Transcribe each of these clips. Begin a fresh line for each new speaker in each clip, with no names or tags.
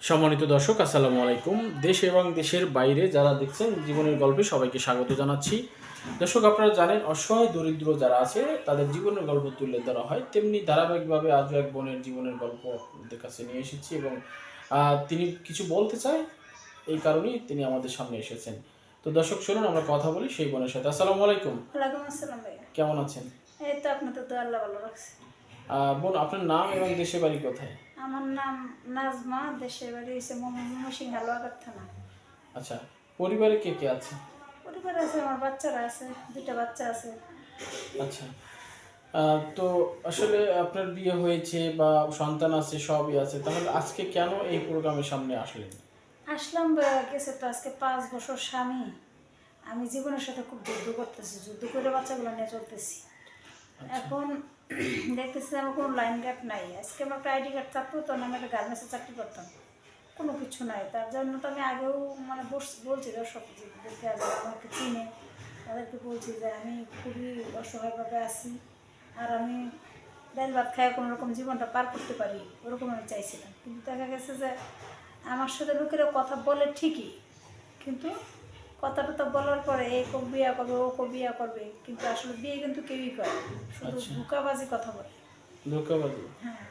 সম্মানিত দর্শক, আসসালামু আলাইকুম। দেশ এবং দেশের বাইরে যারা দেখছেন জীবনের গল্পে সবাইকে স্বাগত জানাচ্ছি। দর্শক, আপনারা জানেন অসহায় দরিদ্র যারা আছে তাদের জীবনের গল্প তুলে ধরা হয়, তেমনি ধারাবাহিকভাবে আজও এক বোনের জীবনের গল্প আপনাদের কাছে নিয়ে এসেছি এবং তিনি কিছু বলতে চায়, এই কারণেই তিনি আমাদের সামনে এসেছেন। তো দর্শক শুনুন, আমরা কথা বলি সেই বোনের সাথে। আসসালামু আলাইকুম।
ওয়ালাইকুম আসসালাম ভাইয়া।
কেমন আছেন?
এই তো আপনাদের তো আল্লাহ ভালো রাখছে।
বোন, আপনার নাম এবং দেশের বাড়ি কোথায়?
আমার নাম নাজমা, দেশের বাড়ি হচ্ছে ময়মনসিংহ হালুয়াঘাট থানা।
আচ্ছা, পরিবারে কে কে আছে?
পরিবার আছে, আমার বাচ্চারা আছে, দুইটা বাচ্চা আছে।
আচ্ছা, তো আসলে আপনার বিয়ে হয়েছে বা সন্তান আছে, সবই আছে, তাহলে আজকে কেন এই প্রোগ্রামের সামনে আসলেন?
আসলাম ভাইয়া, গেছে তো আজকে 5 বছর স্বামী। আমি জীবনের সাথে খুব যুদ্ধ করতেছি, যুদ্ধ করে বাচ্চাগুলো নিয়ে চলতেছি।
আচ্ছা।
এখন দেখতেছি আমার কোনো লাইন গ্যাপ নাই। আজকে আমার একটা আইডি কার্ড থাকতো, তখন আমি একটা গার্মেন্টসে চাকরি করতাম। কোনো কিছু নাই, তার জন্য তো আমি আগেও মানে বলছি দর্শক যাদেরকে আমাকে চিনে, তাদেরকে বলছি যে আমি খুবই অসহায়ভাবে আছি, আর আমি ডাল ভাত খায় কোনো রকম জীবনটা পার করতে পারি, ওরকম আমি চাইছিলাম। কিন্তু দেখা গেছে যে আমার সাথে লোকেরা কথা বলে ঠিকই, কিন্তু কথাটা তো বলার পরে এ বিয়া করবে, ও বিয়া করবে, কিন্তু আসলে বিয়ে কিন্তু কেউই করে, শুধু
আচ্ছা,
ধোঁকাবাজি কথা বলে।
ধোঁকাবাজি।
হ্যাঁ,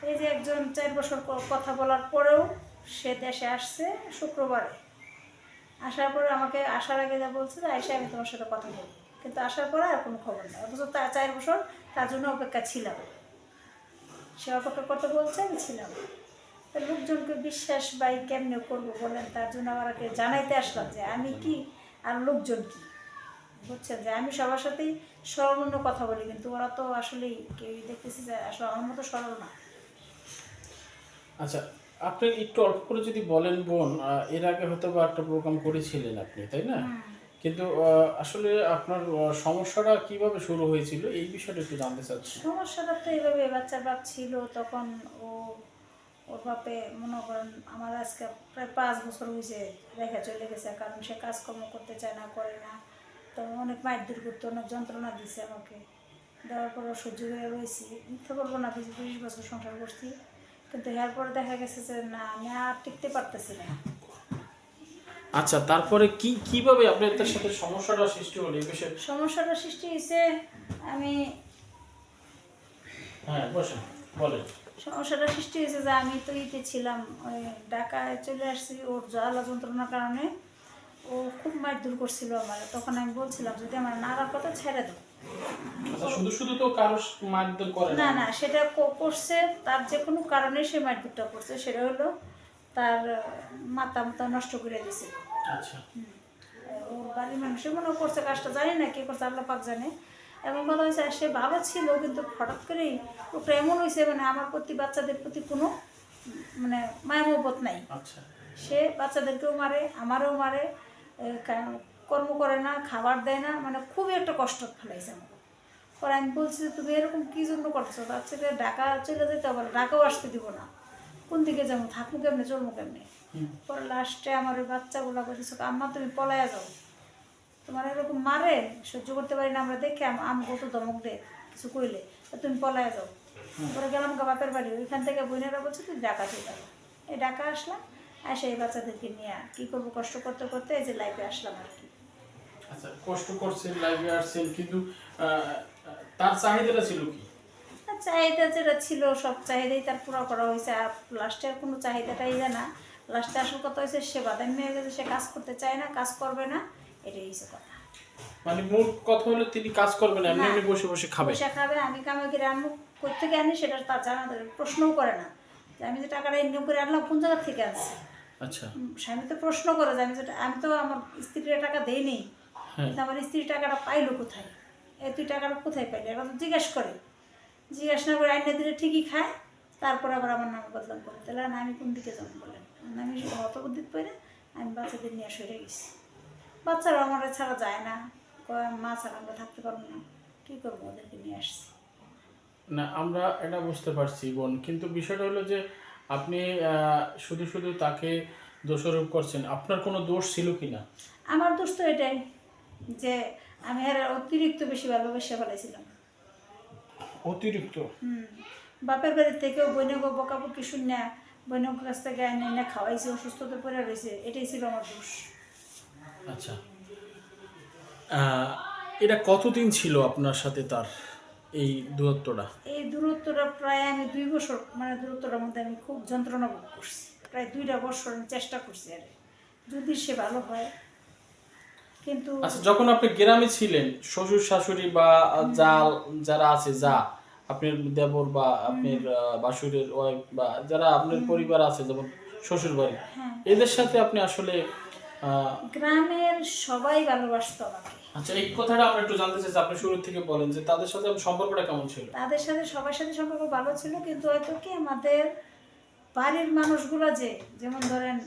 এই যে একজন 4 বছর কথা বলার পরেও সে দেশে আসছে শুক্রবারে। আসার পরে আমাকে আসার আগে যা বলছে যে আইসা আমি তোমার সাথে কথা বলবো, কিন্তু আসার পরে আর কোনো খবর নেই। অথচ তার 4 বছর তার জন্য অপেক্ষা ছিলাম, সে অপেক্ষা করতে বলছে, আমি ছিলাম। তা লোকজনকে বিশ্বাস বাই কেমনে করবো বলেন? তার জন্য আমার জানাইতে আসলাম যে আমি কি আর লোকজন কি, বুঝছেন? যে আমি সবার সাথেই সরলন্য কথা বলি, কিন্তু ওরা তো আসলেই কেউ দেখতেছি যে আসলে আমার মতো সরল না।
আচ্ছা, আপনি একটু অল্প করে যদি বলেন বোন, এর আগে হয়তো বা একটা প্রোগ্রাম করেছিলেন আপনি, তাই না? কিন্তু আসলে আপনার সমস্যাটা কিভাবে শুরু হয়েছিল এই বিষয়টা একটু জানতে চাচ্ছি।
সমস্যাটা তো এইভাবে, বাচ্চার বাপ ছিল তখন, ও ওর বাপে মনে করেন আমার আজকে প্রায় 5 বছর হয়েছে রেখে চলে গেছে, কারণ সে কাজকর্ম করতে চায় না, করে না। তো অনেক মারধর করতো, অনেক যন্ত্রণা দিছে আমাকে, দেওয়ার পরে সহ্য করে রয়েছি। মিথ্যে বলবো না, 20 বছর সংসার করছি, কিন্তু এরপরে দেখা গেছে যে না, আমি আর টিকতে পারতেছি না।
আচ্ছা, তারপরে কিভাবে আপনার তার সাথে সমস্যাটা সৃষ্টি হলো এই বিষয়ে?
সমস্যাটা সৃষ্টি হয়েছে, আমি
হ্যাঁ, বসেন, বলেন।
সমস্যাটা সৃষ্টি হয়েছে যে আমি তো ইতে ছিলাম, ওই ঢাকায় চলে আসছি ওর জ্বালা যন্ত্রণার কারণে। ও খুব মারধর করছিল আমার, তখন আমি বলছিলাম যদি আমার নাড়ার কথা ছেড়ে দাও।
আচ্ছা, শুধু শুধু তো কারো মারধর করে
না
না।
না, সেটা করছে, তার যে কোনো কারণে সে মারধরটা করছে, সেটা হলো তার মাথা মাথা নষ্ট করে দিয়েছিল।
আচ্ছা।
ওর বাড়ির মানুষের মনে করছে কাজটা, জানি না কে করছে, আল্লাহ পাক জানে। এমন কথা হয়েছে, সে ভালো ছিল, কিন্তু হঠাৎ করেই ওটা এমন হয়েছে মানে আমার প্রতি, বাচ্চাদের প্রতি কোনো মানে মায়া মহব্বত নাই।
আচ্ছা।
সে বাচ্চাদেরকেও মারে, আমারও মারে, কর্ম করে না, খাবার দেয় না, মানে খুবই একটা কষ্ট ফেলাইছে আমাকে। পরে আমি বলছি যে তুমি এরকম কী জন্য করছো? তার থেকে ঢাকা চলে যেতে হবে, ঢাকাও আসতে দিব না, কোন দিকে যাবো, থাকবো কেমনে, চলবো কেমনে? পরে লাস্টে আমার ওই বাচ্চাগুলো বলতেছে আম্মা তুমি পলাইয়া যাও, তোমার এরকম মারে, সহ্য করতে পারি না আমরা দেখে, আমাকে তো ধমক দে কিছু কইলে, তা তুমি পলাইয়া যাও। পরে গেলাম বাপের বাড়ি, ওইখান থেকে বোনেরা বলছে তুই ঢাকা চলে যাবো। এই ঢাকা আসলাম, এসে এই বাচ্চাদেরকে নিয়ে কী করবো, কষ্ট করতে করতে এই যে লাইফে আসলাম আর কি।
আচ্ছা, কষ্ট করছেন, লাইভে আসছেন, কিন্তু তার চাহিদাটা ছিল কি?
আর চাহিদা যেটা ছিল সব চাহিদাই তার পুরো করা হয়েছে, আর লাস্টে আর কোনো চাহিদাটাই না। লাস্টে আসল কথা হয়েছে সে বাদামি হয়ে গেছে, সে কাজ করতে চায় না, কাজ করবে না, এটাই হয়েছে কথা।
মানে মূল কথা হলো তিনি কাজ করবেন না, এমনি
না,
এমনি বসে বসে খাবে।
পয়সা খাবে, আমি কামাই করে আনবো, কোথেকে আনি সেটা তার জানা দরকার, প্রশ্নও করে না যে আমি যে টাকাটা ইনকাম করে আনলাম কোন জায়গা থেকে আনছি।
আচ্ছা।
স্বামী তো প্রশ্ন করে যে আমি তো আমার স্ত্রীর টাকা দেই নেই,
হ্যাঁ।
কিন্তু আমার স্ত্রীর টাকাটা পাইলো কোথায়, তুই টাকাটা কোথায় পাইলি, এবার তো জিজ্ঞেস করে, জিজ্ঞেস না করে আইনে দিলে ঠিকই খায়, তারপরে আবার আমার নাম বদলাম করে। তাহলে না আমি কোন দিকে যাবো বলেন? আমি হতবুদ্ধিত পড়ে আমি বাচ্চাদের নিয়ে সরে গেছি। বাচ্চারা আমার ছাড়া যায় না, কয় মা ছাড়া আমরা থাকতে পারবো না, কী করবো, ওদেরকে নিয়ে আসছি।
না, আমরা এটা বুঝতে পারছি বোন, কিন্তু বিষয়টা হলো যে আপনি শুধু শুধু তাকে দোষারোপ করছেন, আপনার কোনো দোষ ছিল কি না?
আমার দোষ তো এটাই যে আমি আর অতিরিক্ত বেশি ভালোবেসে ফেলাইছিলাম।
অতিরিক্ত?
বাপের বাড়ির থেকেও বইনে গো বকাবকি শুনে বোনের কাছ থেকে এনে এনে খাওয়াইছি, অসুস্থতা পড়ে রয়েছে, এটাই ছিল আমার দোষ।
আচ্ছা, এটা কতদিন ছিল আপনার সাথে তার এই দূরত্বটা?
এই দূরত্বটা প্রায় আমি 2 বছর, মানে দূরত্বটার মধ্যে আমি খুব যন্ত্রণা ভোগ করছি, প্রায় 2টা বছর আমি চেষ্টা করছি আর যদি সে ভালো হয়, কিন্তু
আচ্ছা, যখন আপনি গ্রামে ছিলেন, শ্বশুর শাশুড়ি বা জাল যারা আছে, যা আপনার দেবর বা আপনার বাসুরের ওয়াইফ বা যারা আপনার পরিবার আছে, যেমন শ্বশুর বাড়ি,
হ্যাঁ,
এদের সাথে আপনি আসলে
গ্রামের সবাই ভালোবাসতো আমাকে।
আচ্ছা, এই কথাটা আমরা একটু জানতে চাইছি, আপনি শুরু থেকে বলেন যে তাদের সাথে আপনার সম্পর্কটা কেমন ছিল?
তাদের সাথে সবার সাথে সম্পর্ক ভালো ছিল, কিন্তু হয়তো কি আমাদের বাড়ির মানুষগুলো যেমন ধরেন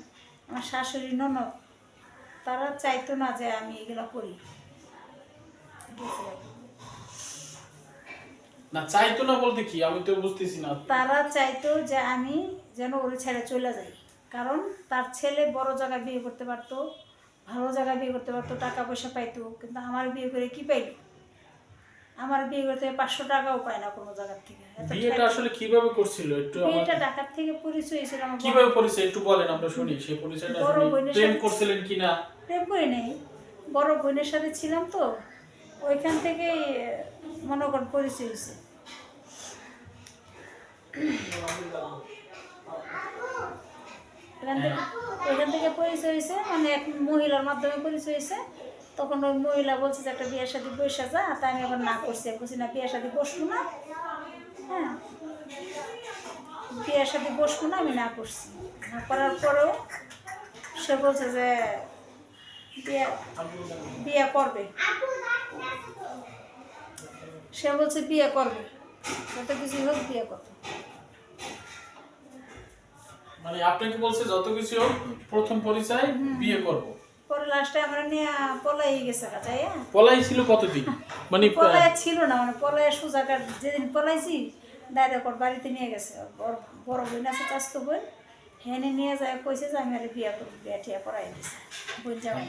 আমার শাশুড়ি ননদ, তারা চাইতো না যে আমি এগুলো করি।
না, চাইতো না বলতে কি, আমি তো বুঝতেছি না।
তারা চাইতো যে আমি যেন ওর ছেড়ে চলে যাই, কারণ তার ছেলে বড় জায়গায় বিয়ে করতে পারতো, ভালো জায়গায় বিয়ে করতে পারতো, টাকা পয়সা পাইতো, কিন্তু আমার বিয়ে করে কি পাইলো? আমার বিয়ে করতে 500 টাকাও পায় না কোনো জায়গার থেকে।
বিয়েটা আসলে কিভাবে করছিল একটু
বিয়েটা ঢাকার থেকে পরিচয় হয়েছিল আমার
কিভাবে পরিচয় একটু বলেন, আমরা শুনি সেই পরিচয়টা।
বড়
শুনি
বোনের
প্রেম
সাথে
করছিলেন কিনা?
প্রেম করি নেই, বড় বোনের সাথে ছিলাম তো, ওইখান থেকেই মনে কর পরিচয় হয়েছে। এখান থেকে পরিচয় হয়েছে, মানে এক মহিলার মাধ্যমে পরিচয় হয়েছে। তখন ওই মহিলা বলছে যে একটা বিয়ের সাথে বসে যা, তাই আমি আবার না করছি, বলছি না বিয়ের সাথে বসবো না। হ্যাঁ, বিয়ের সাথে বসবো না, আমি না করছি। না করার পরেও সে বলছে যে বিয়ে বিয়ে করবে, সে বলছে বিয়ে করবে, যত কিছু হোক বিয়ে করবে।
মানে আপনাকে বলছে যত কিছু হোক প্রথম পরিচয় বিয়ে করব।
পরে লাস্টে আমরা নিয়ে পলাই গেছে কাছে।
পলাই ছিল কতদিন? মানে
পলায় ছিল না, মানে পলায় সোজাকার যেদিন পলাইছি ডাইরেক্ট ওর বাড়িতে নিয়ে গেছে। ওর বড় বোন আছে, চাস্তো বোন, হেনে নিয়ে যায়, কইছে যে আমি আর বিয়ে করবো, বিয়ে ঠিয়া করাই দিছে বোন জামাই।